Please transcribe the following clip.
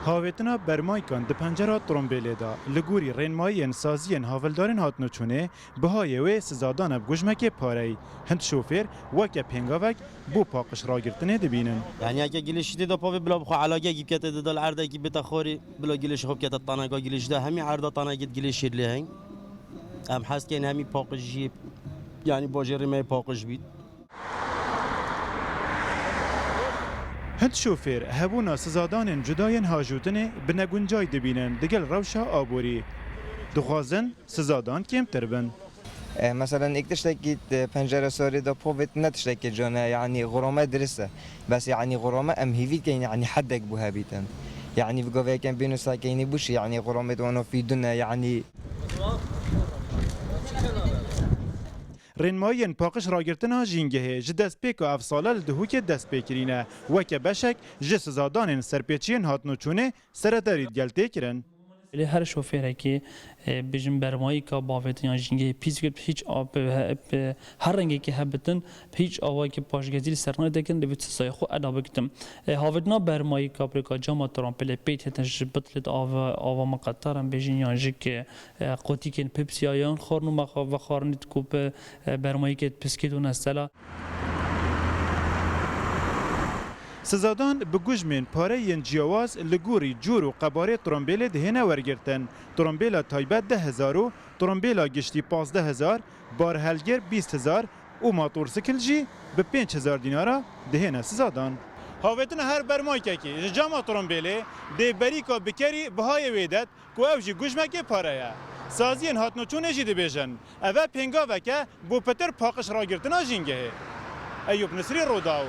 هاویتنا برمایکان د پنجره ترومبیلی دا لگوری رینمایین سازین هاولدارین هاتنو چونه بهای وی سزادان بگوشمک پاره هند شوفیر وکه پنگاوک بو پاقش راگرتنه دبینن. يعني اگه گلیش دی پاوی بلا بخو علاقه کی کته دال عرضه کی بتخوری بلا گلیش خوب کته تانگا گلیش ده همین عرضه تانگا گلیش لهن ام حس کن همین پاقش جیب يعني باجری می پاقش بید هند شوفیر هبونا سزادان جداین هاجوتنه بنگونجای دبینن دگل روشا آبوری دخوازن سزادان کم تربن. مثلا یک تشتكي پنجره سوري دا بوفيت نتشتكي جانا يعني غرامه درسه بس يعني غرامه ام هيفيت كاين يعني حدك بوها بيتن يعني بقى كان بينو ساكيني بوش يعني غرامه وانا في دنا يعني رینمایین پاقش راگرتنا جینگه جدست پیک و افساله لدهوک دست پیکرینه وکه بشک جس زادان سرپیچین هاتنو چونه سردارید گلته کرن. لی هر شوفره که بیشتر برمایی که باوت یا جنگی پیچ هیچ آب هر رنگی که هبتن هیچ آوای که پاشگزیل سرنای دکن دویت سایه خو ادا بکتم هاوتنا برمایی که برای جامعه ترامپل پیت هتنش بطلت آوا مقطرم بیشتر یا جک قطی کن پپسیایان خورنو مخاو خورنیت کوب برمایی که پسکیدون استلا سزادان بگوجمن پاره ین جیاواز لگوری جور و قباره ترومبیل دهنه ورگرتن. ترومبیل تایبت 10,000 و ترومبیل گشتی 15,000 بار هلگر 20,000 و ماتور سکل جی به 5,000 دینارا دهنه سزادان. هاویتن هر برمای که جامعه ترومبیل ده بریکا بکری بهای ویدت که اوجی گوجمک پاره یا. سازین هاتنو چونه جی دبیجن. اوه پنگا وکه بو پتر پاقش راگرتنا جینگه. ایوب نصری روداو.